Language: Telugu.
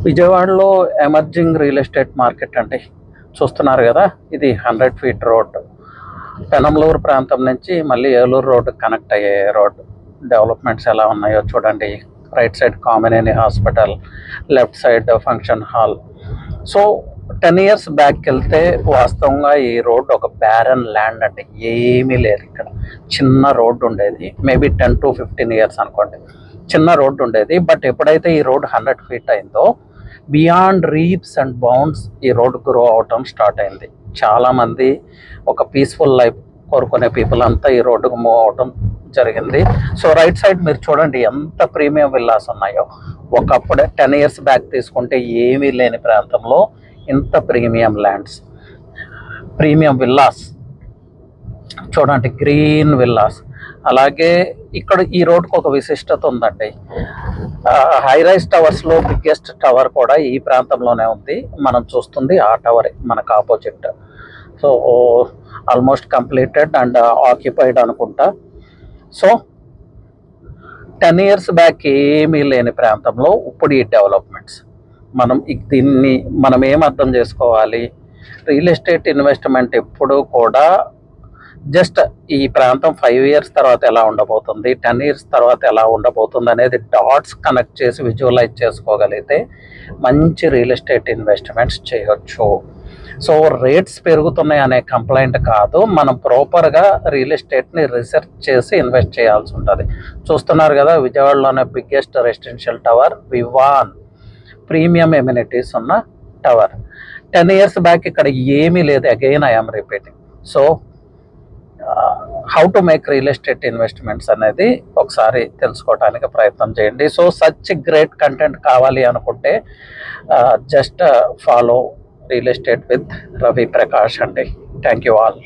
విజయవాడలో ఎమర్జింగ్ రియల్ ఎస్టేట్ మార్కెట్ అండి. చూస్తున్నారు కదా, ఇది 100 ఫీట్ రోడ్. పెనంలూరు ప్రాంతం నుంచి మళ్ళీ ఏలూరు రోడ్డు కనెక్ట్ అయ్యే రోడ్డు. డెవలప్మెంట్స్ ఎలా ఉన్నాయో చూడండి. Right side Kamineni hospital, left side function hall. So 10 years back వెళ్తే వాస్తవంగా ఈ రోడ్డు ఒక బ్యారన్ ల్యాండ్ అండి. ఏమీ లేదు ఇక్కడ. చిన్న రోడ్డు ఉండేది, మేబీ 10 to 15 ఇయర్స్ అనుకోండి. చిన్న రోడ్డు ఉండేది. బట్ ఎప్పుడైతే ఈ రోడ్ 100 ఫీట్ అయిందో, బియాండ్ రీప్స్ అండ్ బౌండ్స్ ఈ రోడ్ గ్రో అవటం స్టార్ట్ అయింది. చాలామంది ఒక పీస్ఫుల్ లైఫ్ కోరుకునే పీపుల్ అంతా ఈ రోడ్డుకు మూవ్ అవటం జరిగింది. సో రైట్ సైడ్ మీరు చూడండి ఎంత ప్రీమియం విల్లాస్ ఉన్నాయో. ఒకప్పుడే 10 ఇయర్స్ బ్యాక్ తీసుకుంటే ఏమీ లేని ప్రాంతంలో ఇంత ప్రీమియం ల్యాండ్స్, ప్రీమియం విల్లాస్ చూడండి, గ్రీన్ విల్లాస్. అలాగే ఇక్కడ ఈ రోడ్కి ఒక విశిష్టత ఉందండి. హై రైజ్ టవర్స్లో బిగ్గెస్ట్ టవర్ కూడా ఈ ప్రాంతంలోనే ఉంది. మనం చూస్తుంది ఆ టవరే మనకు opposite. So almost completed and occupied అనుకుంటా. సో 10 ఇయర్స్ బ్యాక్ ఏమీ లేని ప్రాంతంలో ఇప్పుడు ఈ డెవలప్మెంట్స్. దీన్ని మనం ఏం అర్థం చేసుకోవాలి? రియల్ ఎస్టేట్ ఇన్వెస్ట్మెంట్ ఎప్పుడూ కూడా జస్ట్ ఈ ప్రాంతం 5 ఇయర్స్ తర్వాత ఎలా ఉండబోతుంది, 10 ఇయర్స్ తర్వాత ఎలా ఉండబోతుంది అనేది డాట్స్ కనెక్ట్ చేసి విజువలైజ్ చేసుకోగలిగితే మంచి రియల్ ఎస్టేట్ ఇన్వెస్ట్మెంట్స్ చేయొచ్చు. సో రేట్స్ పెరుగుతున్నాయి అనే కంప్లైంట్ కాదు, మనం ప్రాపర్గా రియల్ ఎస్టేట్ని రీసెర్చ్ చేసి ఇన్వెస్ట్ చేయాల్సి ఉంటుంది. చూస్తున్నారు కదా, విజయవాడలోనే biggest residential tower, Vivan, premium amenities ఉన్న టవర్. 10 ఇయర్స్ బ్యాక్ ఇక్కడ ఏమీ లేదు. Again I'm repeating. So how to make real estate investments అనేది ఒకసారి తెలుసుకోవడానికి ప్రయత్నం చేయండి. సో సచ్ గ్రేట్ కంటెంట్ కావాలి అనుకుంటే just follow real estate with Ravi Prakash అండి. Thank you all.